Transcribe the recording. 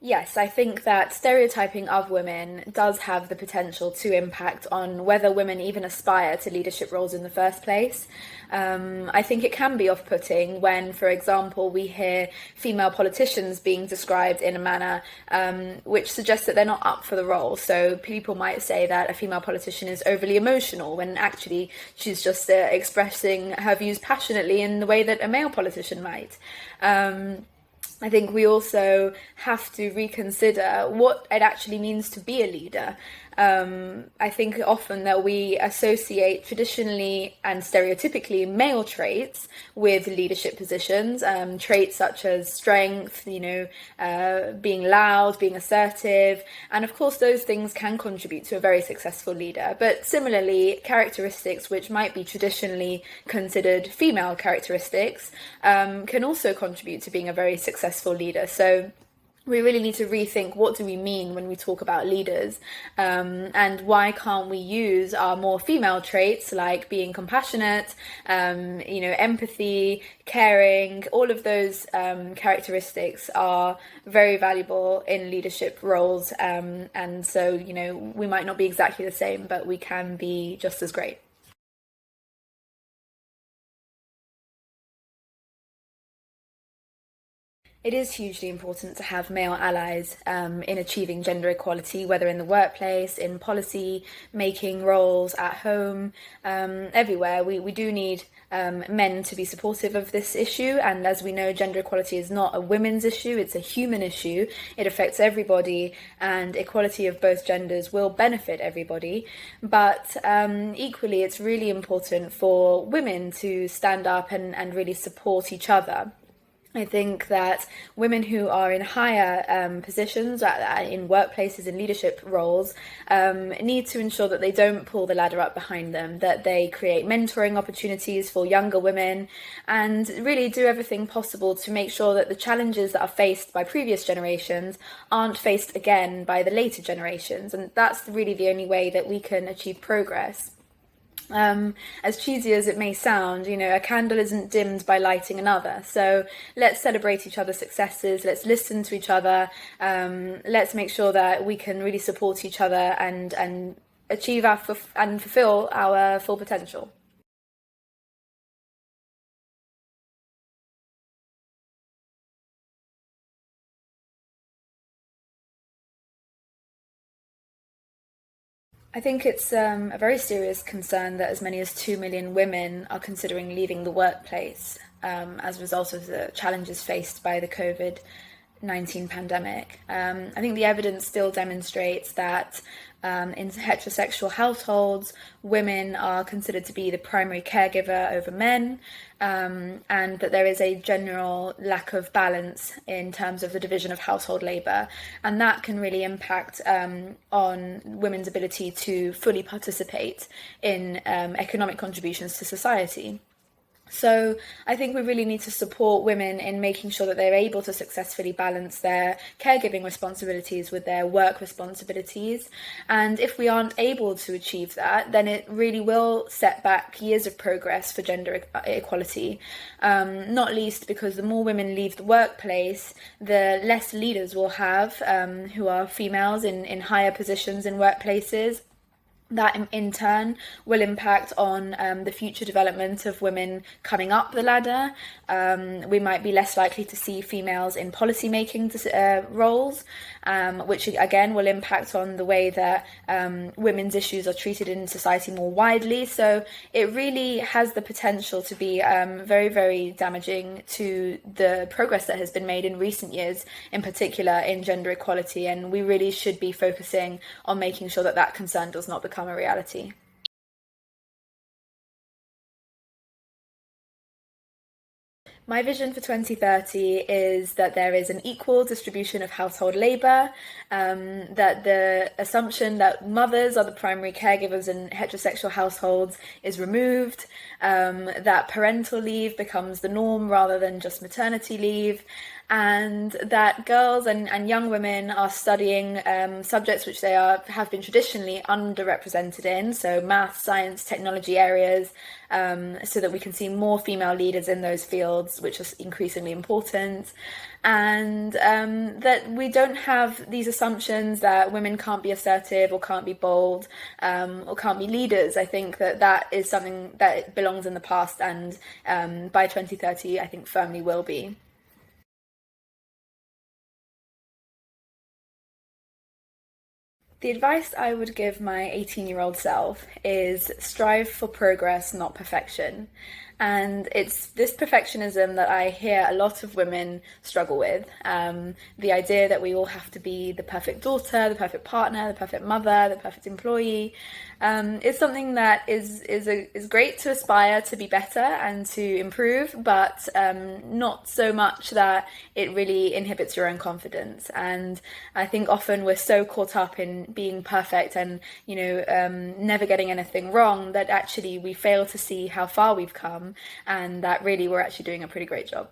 Yes, I think that stereotyping of women does have the potential to impact on whether women even aspire to leadership roles in the first place. I think it can be off-putting when, for example, we hear female politicians being described in a manner which suggests that they're not up for the role. So people might say that a female politician is overly emotional when actually she's just expressing her views passionately in the way that a male politician might. I think we also have to reconsider what it actually means to be a leader. I think often that we associate traditionally and stereotypically male traits with leadership positions, traits such as strength, being loud, being assertive, and of course those things can contribute to a very successful leader. But similarly, characteristics which might be traditionally considered female characteristics can also contribute to being a very successful leader. So we really need to rethink what do we mean when we talk about leaders, and why can't we use our more female traits like being compassionate, empathy, caring. All of those characteristics are very valuable in leadership roles, and so we might not be exactly the same, but we can be just as great. It is hugely important to have male allies in achieving gender equality, whether in the workplace, in policy making roles, at home, everywhere. We do need men to be supportive of this issue. And as we know, gender equality is not a women's issue, it's a human issue. It affects everybody, and equality of both genders will benefit everybody. But equally, it's really important for women to stand up and really support each other. I think that women who are in higher positions, in workplaces, in leadership roles, need to ensure that they don't pull the ladder up behind them, that they create mentoring opportunities for younger women, and really do everything possible to make sure that the challenges that are faced by previous generations aren't faced again by the later generations. And that's really the only way that we can achieve progress. As cheesy as it may sound, a candle isn't dimmed by lighting another. So let's celebrate each other's successes. Let's listen to each other. Let's make sure that we can really support each other and achieve and fulfill our full potential. I think it's a very serious concern that as many as 2 million women are considering leaving the workplace as a result of the challenges faced by the COVID-19 pandemic. I think the evidence still demonstrates that in heterosexual households, women are considered to be the primary caregiver over men, and that there is a general lack of balance in terms of the division of household labour, and that can really impact on women's ability to fully participate in economic contributions to society. So I think we really need to support women in making sure that they're able to successfully balance their caregiving responsibilities with their work responsibilities. And if we aren't able to achieve that, then it really will set back years of progress for gender equality. Not least because the more women leave the workplace, the less leaders we'll have who are females in higher positions in workplaces. That in turn will impact on the future development of women coming up the ladder. We might be less likely to see females in policy-making roles, which again will impact on the way that women's issues are treated in society more widely. So it really has the potential to be very, very damaging to the progress that has been made in recent years, in particular in gender equality. And we really should be focusing on making sure that that concern does not become a reality. My vision for 2030 is that there is an equal distribution of household labour, that the assumption that mothers are the primary caregivers in heterosexual households is removed, that parental leave becomes the norm rather than just maternity leave, and that girls and young women are studying subjects which they have been traditionally underrepresented in, so math, science, technology areas, so that we can see more female leaders in those fields, which is increasingly important. And that we don't have these assumptions that women can't be assertive or can't be bold or can't be leaders. I think that is something that belongs in the past, and by 2030 I think firmly will be. The advice I would give my 18-year-old self is strive for progress, not perfection. And it's this perfectionism that I hear a lot of women struggle with. The idea that we all have to be the perfect daughter, the perfect partner, the perfect mother, the perfect employee, is something that is great to aspire to be better and to improve, but not so much that it really inhibits your own confidence. And I think often we're so caught up in being perfect and never getting anything wrong that actually we fail to see how far we've come, and that really we're actually doing a pretty great job.